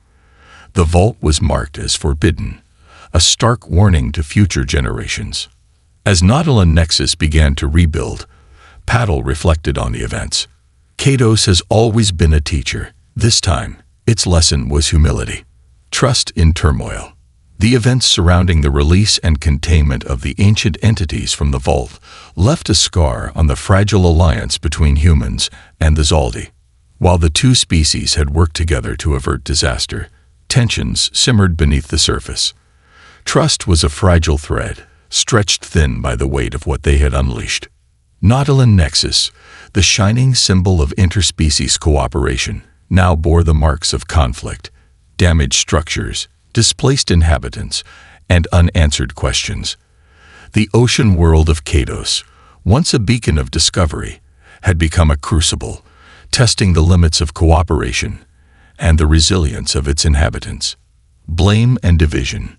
Speaker 1: The vault was marked as forbidden, a stark warning to future generations. As Nautilus Nexus began to rebuild, Paddle reflected on the events. Kados has always been a teacher. This time, its lesson was humility. Trust in turmoil. The events surrounding the release and containment of the ancient entities from the vault left a scar on the fragile alliance between humans and the Zaldi. While the two species had worked together to avert disaster, tensions simmered beneath the surface. Trust was a fragile thread, stretched thin by the weight of what they had unleashed. Nautilus Nexus, the shining symbol of interspecies cooperation, now bore the marks of conflict, damaged structures, displaced inhabitants, and unanswered questions. The ocean world of Kados, once a beacon of discovery, had become a crucible, testing the limits of cooperation and the resilience of its inhabitants. Blame and division.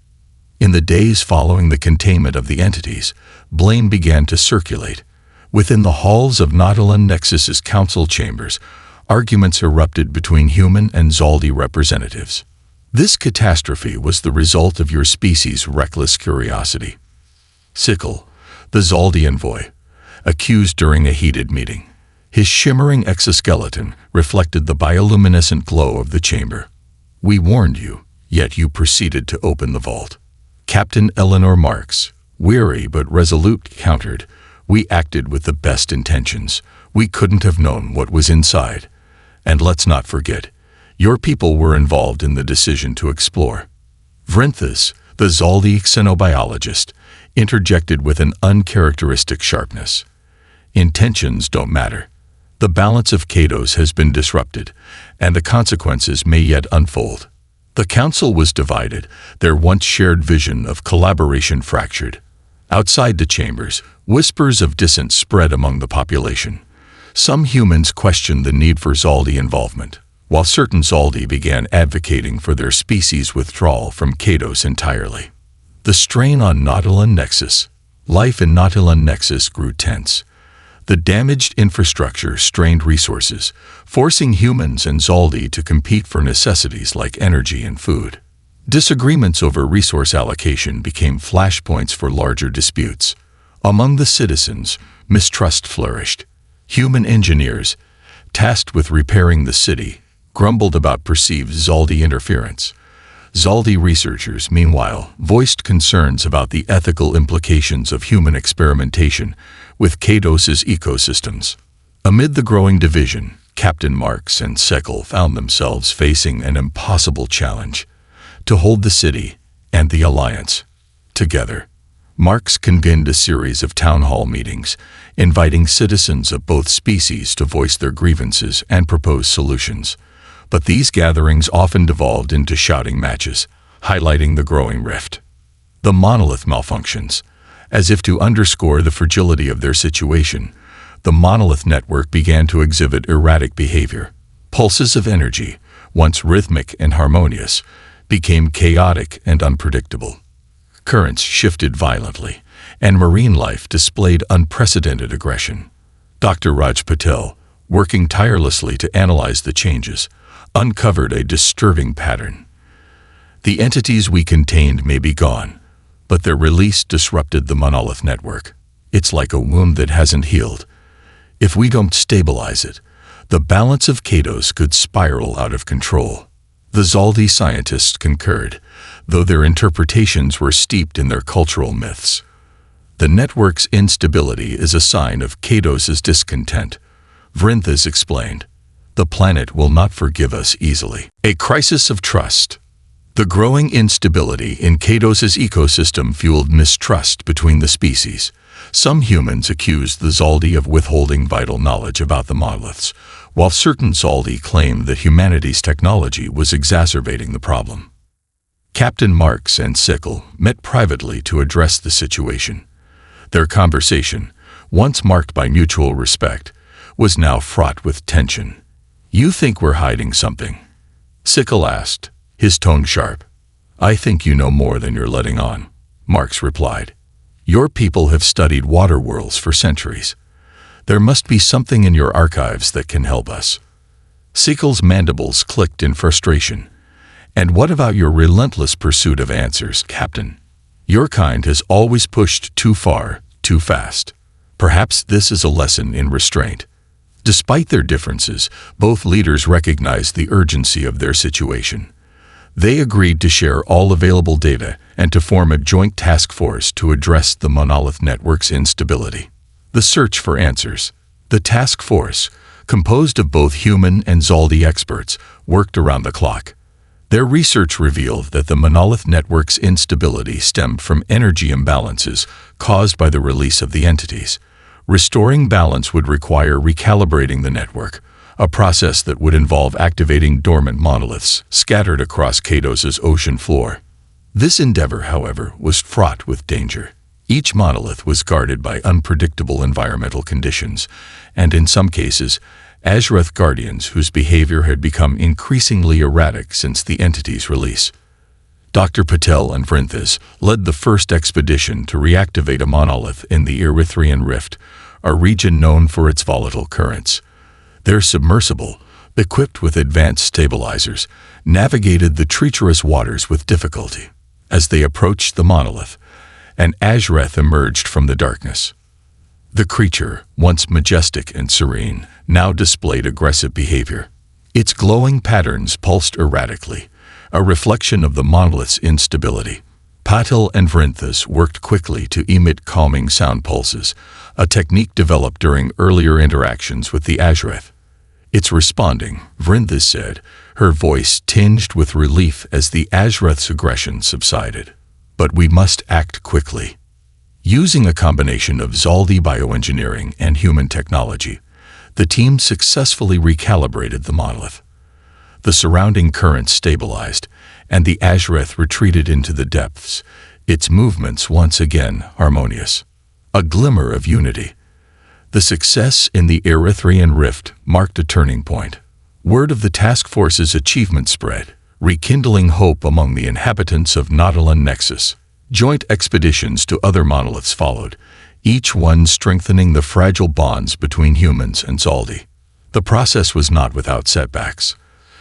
Speaker 1: In the days following the containment of the entities, blame began to circulate. Within the halls of Nautilus Nexus's council chambers, arguments erupted between human and Zaldi representatives. This catastrophe was the result of your species' reckless curiosity. Sickle, the Zaldi envoy, accused during a heated meeting. His shimmering exoskeleton reflected the bioluminescent glow of the chamber. We warned you, yet you proceeded to open the vault. Captain Eleanor Marks, weary but resolute, countered, we acted with the best intentions. We couldn't have known what was inside. And let's not forget, your people were involved in the decision to explore. Vrinthus, the Zaldi xenobiologist, interjected with an uncharacteristic sharpness. Intentions don't matter. The balance of Kados has been disrupted, and the consequences may yet unfold. The council was divided, their once shared vision of collaboration fractured. Outside the chambers, whispers of dissent spread among the population. Some humans questioned the need for Zaldi involvement, while certain Zaldi began advocating for their species' withdrawal from Kados entirely. The strain on Nautilus Nexus. Life in Nautilus Nexus grew tense. The damaged infrastructure strained resources, forcing humans and Zaldi to compete for necessities like energy and food. Disagreements over resource allocation became flashpoints for larger disputes. Among the citizens, mistrust flourished. Human engineers, tasked with repairing the city, grumbled about perceived Zaldi interference. Zaldi researchers, meanwhile, voiced concerns about the ethical implications of human experimentation with Kados's ecosystems. Amid the growing division, Captain Marks and Sekel found themselves facing an impossible challenge: to hold the city and the Alliance together. Marks convened a series of town hall meetings, inviting citizens of both species to voice their grievances and propose solutions. But these gatherings often devolved into shouting matches, highlighting the growing rift. The monolith malfunctions. As if to underscore the fragility of their situation, the monolith network began to exhibit erratic behavior. Pulses of energy, once rhythmic and harmonious, became chaotic and unpredictable. Currents shifted violently, and marine life displayed unprecedented aggression. Dr. Raj Patel, working tirelessly to analyze the changes, uncovered a disturbing pattern. The entities we contained may be gone, but their release disrupted the monolith network. It's like a wound that hasn't healed. If we don't stabilize it, the balance of Kados could spiral out of control. The Zaldi scientists concurred, though their interpretations were steeped in their cultural myths. The network's instability is a sign of Kados's discontent, Vrinthus explained. The planet will not forgive us easily. A crisis of trust. The growing instability in Kados's ecosystem fueled mistrust between the species. Some humans accused the Zaldi of withholding vital knowledge about the monoliths, while certain Zaldi claimed that humanity's technology was exacerbating the problem. Captain Marks and Sickle met privately to address the situation. Their conversation, once marked by mutual respect, was now fraught with tension. "You think we're hiding something?" Sickle asked, his tone sharp. "I think you know more than you're letting on," Marks replied. "Your people have studied water worlds for centuries. There must be something in your archives that can help us." Sickle's mandibles clicked in frustration. "And what about your relentless pursuit of answers, Captain? Your kind has always pushed too far, too fast. Perhaps this is a lesson in restraint." Despite their differences, both leaders recognized the urgency of their situation. They agreed to share all available data and to form a joint task force to address the monolith network's instability. The search for answers. The task force, composed of both human and Zaldi experts, worked around the clock. Their research revealed that the monolith network's instability stemmed from energy imbalances caused by the release of the entities. Restoring balance would require recalibrating the network, a process that would involve activating dormant monoliths scattered across Kados's ocean floor. This endeavor, however, was fraught with danger. Each monolith was guarded by unpredictable environmental conditions, and in some cases, Azreth guardians whose behavior had become increasingly erratic since the entity's release. Dr. Patel and Vrinthas led the first expedition to reactivate a monolith in the Erythraean Rift, a region known for its volatile currents. Their submersible, equipped with advanced stabilizers, navigated the treacherous waters with difficulty. As they approached the monolith, an Azreth emerged from the darkness. The creature, once majestic and serene, now displayed aggressive behavior. Its glowing patterns pulsed erratically, a reflection of the monolith's instability. Patel and Vrinthas worked quickly to emit calming sound pulses, a technique developed during earlier interactions with the Azreth. "It's responding," Vrinthas said, her voice tinged with relief as the Azreth's aggression subsided. "But we must act quickly." Using a combination of Zaldi bioengineering and human technology, the team successfully recalibrated the monolith. The surrounding currents stabilized, and the Azreth retreated into the depths, its movements once again harmonious. A glimmer of unity. The success in the Erythraean Rift marked a turning point. Word of the task force's achievement spread, rekindling hope among the inhabitants of Nautilus Nexus. Joint expeditions to other monoliths followed, each one strengthening the fragile bonds between humans and Zaldi. The process was not without setbacks.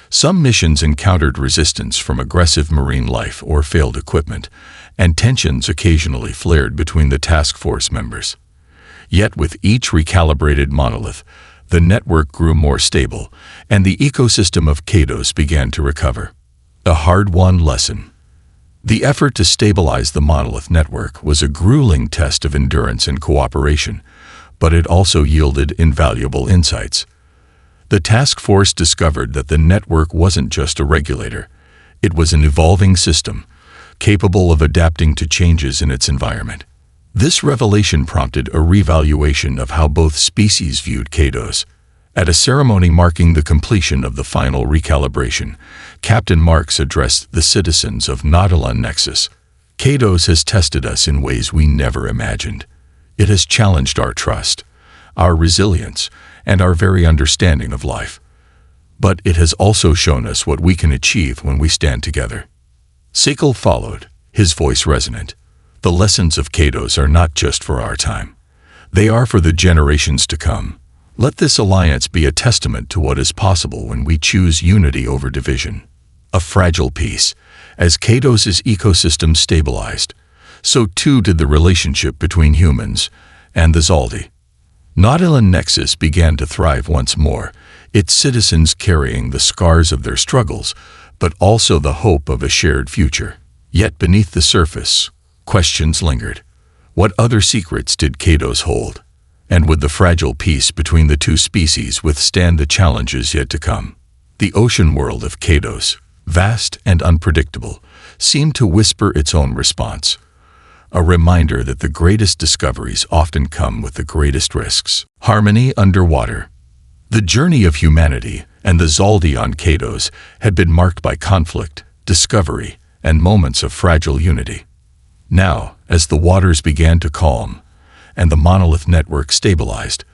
Speaker 1: Some missions encountered resistance from aggressive marine life or failed equipment, and tensions occasionally flared between the task force members. Yet with each recalibrated monolith, the network grew more stable, and the ecosystem of Kados began to recover. A hard-won lesson. The effort to stabilize the monolith network was a grueling test of endurance and cooperation, but it also yielded invaluable insights. The task force discovered that the network wasn't just a regulator. It was an evolving system, capable of adapting to changes in its environment. This revelation prompted a revaluation of how both species viewed Kados. At a ceremony marking the completion of the final recalibration, Captain Marks addressed the citizens of Nautilus Nexus. "Kados has tested us in ways we never imagined. It has challenged our trust, our resilience, and our very understanding of life. But it has also shown us what we can achieve when we stand together." Sekal followed, his voice resonant. "The lessons of Kados are not just for our time. They are for the generations to come. Let this alliance be a testament to what is possible when we choose unity over division." A fragile peace. As Kados's ecosystem stabilized, so too did the relationship between humans and the Zaldi. Nautilus Nexus began to thrive once more, its citizens carrying the scars of their struggles, but also the hope of a shared future. Yet beneath the surface, questions lingered. What other secrets did Kados hold? And would the fragile peace between the two species withstand the challenges yet to come? The ocean world of Kados, vast and unpredictable, seemed to whisper its own response, a reminder that the greatest discoveries often come with the greatest risks. Harmony underwater. The journey of humanity and the Zaldi on Kados had been marked by conflict, discovery, and moments of fragile unity. Now, as the waters began to calm, and the monolith network stabilized,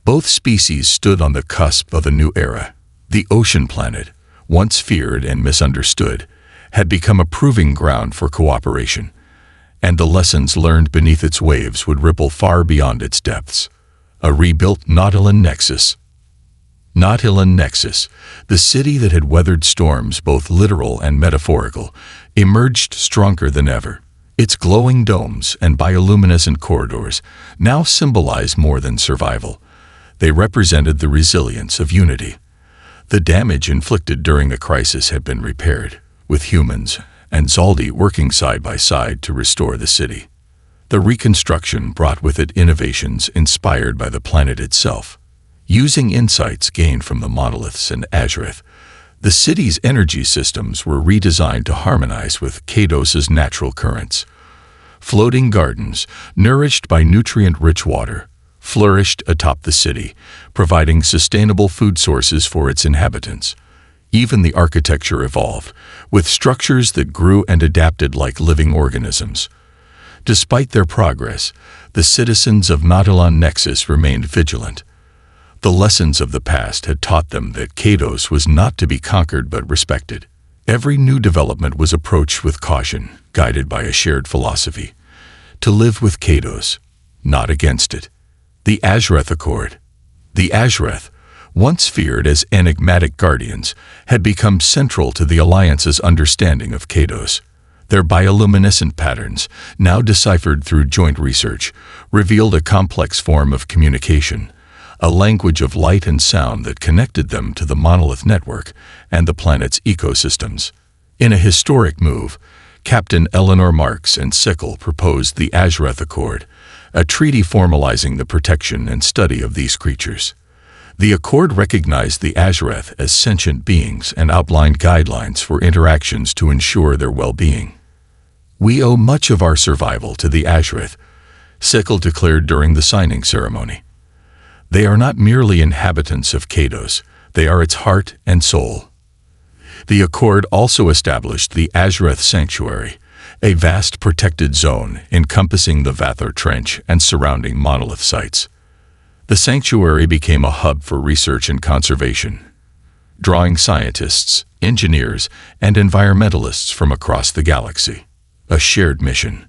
Speaker 1: both species stood on the cusp of a new era. The ocean planet, once feared and misunderstood, had become a proving ground for cooperation, and the lessons learned beneath its waves would ripple far beyond its depths. A rebuilt Nautilus Nexus. Nautilus Nexus, the city that had weathered storms both literal and metaphorical, emerged stronger than ever. Its glowing domes and bioluminescent corridors now symbolized more than survival. They represented the resilience of unity. The damage inflicted during the crisis had been repaired, with humans and Zaldi working side by side to restore the city. The reconstruction brought with it innovations inspired by the planet itself. Using insights gained from the monoliths and Azureth, the city's energy systems were redesigned to harmonize with Kados's natural currents. Floating gardens, nourished by nutrient-rich water, flourished atop the city, providing sustainable food sources for its inhabitants. Even the architecture evolved, with structures that grew and adapted like living organisms. Despite their progress, the citizens of Nautilon Nexus remained vigilant. The lessons of the past had taught them that Kados was not to be conquered but respected. Every new development was approached with caution, guided by a shared philosophy: to live with Kados, not against it. The Azureth Accord. The Azureth, once feared as enigmatic guardians, had become central to the Alliance's understanding of Kados. Their bioluminescent patterns, now deciphered through joint research, revealed a complex form of communication, a language of light and sound that connected them to the monolith network and the planet's ecosystems. In a historic move, Captain Eleanor Marks and Sickle proposed the Azureth Accord, a treaty formalizing the protection and study of these creatures. The accord recognized the Azureth as sentient beings and outlined guidelines for interactions to ensure their well-being. "We owe much of our survival to the Azureth," Sickle declared during the signing ceremony. "They are not merely inhabitants of Kados, they are its heart and soul." The accord also established the Azureth Sanctuary, a vast protected zone encompassing the Vathor Trench and surrounding monolith sites. The sanctuary became a hub for research and conservation, drawing scientists, engineers, and environmentalists from across the galaxy. A shared mission.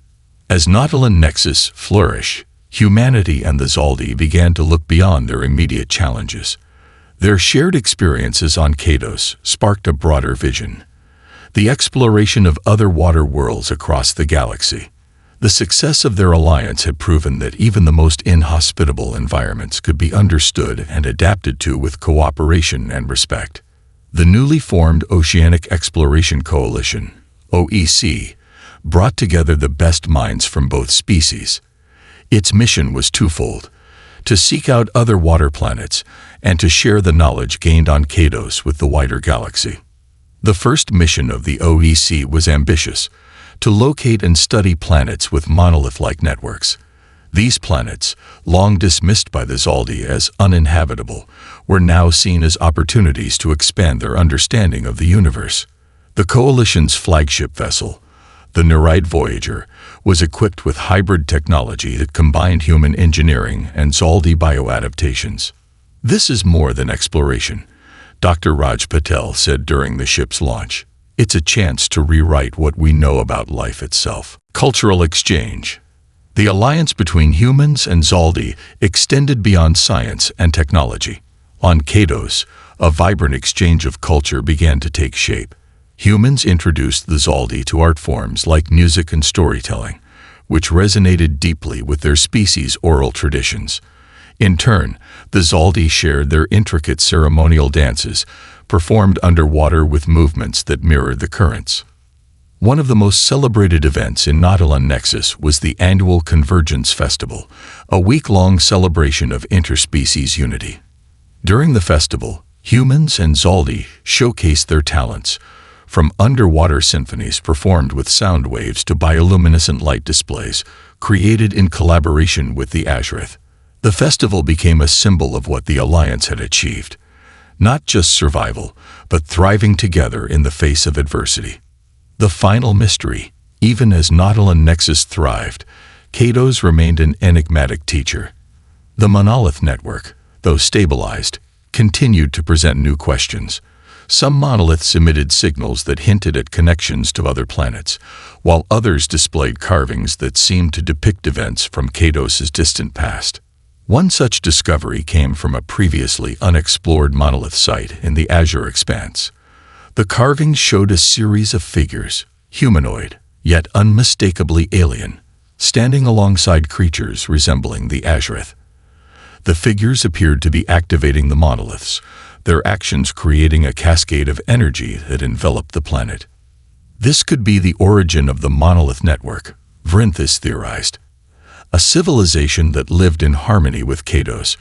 Speaker 1: As Nautilon Nexus flourished, humanity and the Zaldi began to look beyond their immediate challenges. Their shared experiences on Kados sparked a broader vision: the exploration of other water worlds across the galaxy. The success of their alliance had proven that even the most inhospitable environments could be understood and adapted to with cooperation and respect. The newly formed Oceanic Exploration Coalition, OEC, brought together the best minds from both species. Its mission was twofold: to seek out other water planets and to share the knowledge gained on Kados with the wider galaxy. The first mission of the OEC was ambitious: to locate and study planets with monolith-like networks. These planets, long dismissed by the Zaldi as uninhabitable, were now seen as opportunities to expand their understanding of the universe. The Coalition's flagship vessel, the Nereid Voyager, was equipped with hybrid technology that combined human engineering and Zaldi bioadaptations. "This is more than exploration," Dr. Raj Patel said during the ship's launch. "It's a chance to rewrite what we know about life itself." Cultural exchange. The alliance between humans and Zaldi extended beyond science and technology. On Kados, a vibrant exchange of culture began to take shape. Humans introduced the Zaldi to art forms like music and storytelling, which resonated deeply with their species' oral traditions. In turn, the Zaldi shared their intricate ceremonial dances, performed underwater with movements that mirrored the currents. One of the most celebrated events in Nautilon Nexus was the annual Convergence Festival, a week-long celebration of interspecies unity. During the festival, humans and Zaldi showcased their talents, from underwater symphonies performed with sound waves to bioluminescent light displays, created in collaboration with the Azureth. The festival became a symbol of what the Alliance had achieved: not just survival, but thriving together in the face of adversity. The final mystery: even as Nautilon Nexus thrived, Kados remained an enigmatic teacher. The monolith network, though stabilized, continued to present new questions. Some monoliths emitted signals that hinted at connections to other planets, while others displayed carvings that seemed to depict events from Kados's distant past. One such discovery came from a previously unexplored monolith site in the Azure Expanse. The carvings showed a series of figures, humanoid, yet unmistakably alien, standing alongside creatures resembling the Azureth. The figures appeared to be activating the monoliths, their actions creating a cascade of energy that enveloped the planet. This could be the origin of the monolith network, Vrinthis theorized. A civilization that lived in harmony with Kados,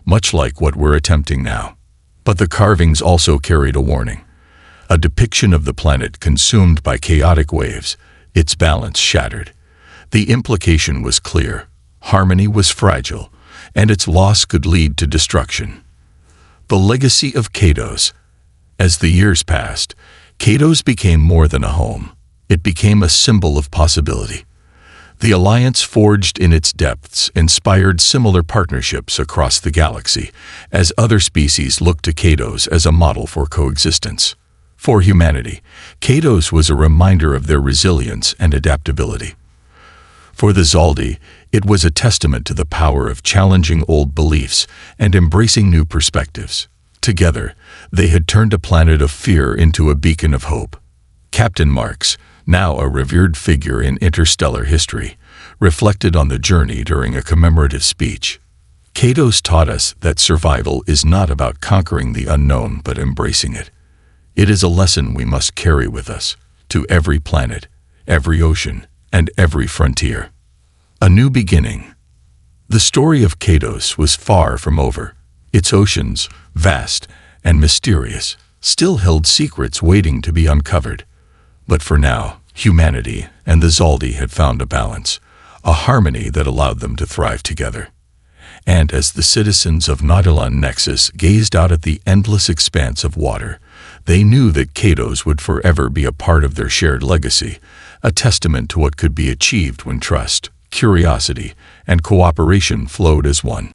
Speaker 1: much like what we're attempting now. But the carvings also carried a warning. A depiction of the planet consumed by chaotic waves, its balance shattered. The implication was clear. Harmony was fragile, and its loss could lead to destruction. The legacy of Kados. As the years passed, Kados became more than a home. It became a symbol of possibility. The alliance forged in its depths inspired similar partnerships across the galaxy, as other species looked to Kados as a model for coexistence. For humanity, Kados was a reminder of their resilience and adaptability. For the Zaldi, it was a testament to the power of challenging old beliefs and embracing new perspectives. Together, they had turned a planet of fear into a beacon of hope. Captain Marks, now a revered figure in interstellar history, reflected on the journey during a commemorative speech. Kados taught us that survival is not about conquering the unknown but embracing it. It is a lesson we must carry with us, to every planet, every ocean, and every frontier. A new beginning. The story of Kados was far from over. Its oceans, vast and mysterious, still held secrets waiting to be uncovered. But for now, humanity and the Zaldi had found a balance, a harmony that allowed them to thrive together. And as the citizens of Nautilon Nexus gazed out at the endless expanse of water, they knew that Kados would forever be a part of their shared legacy, a testament to what could be achieved when trust, curiosity, and cooperation flowed as one.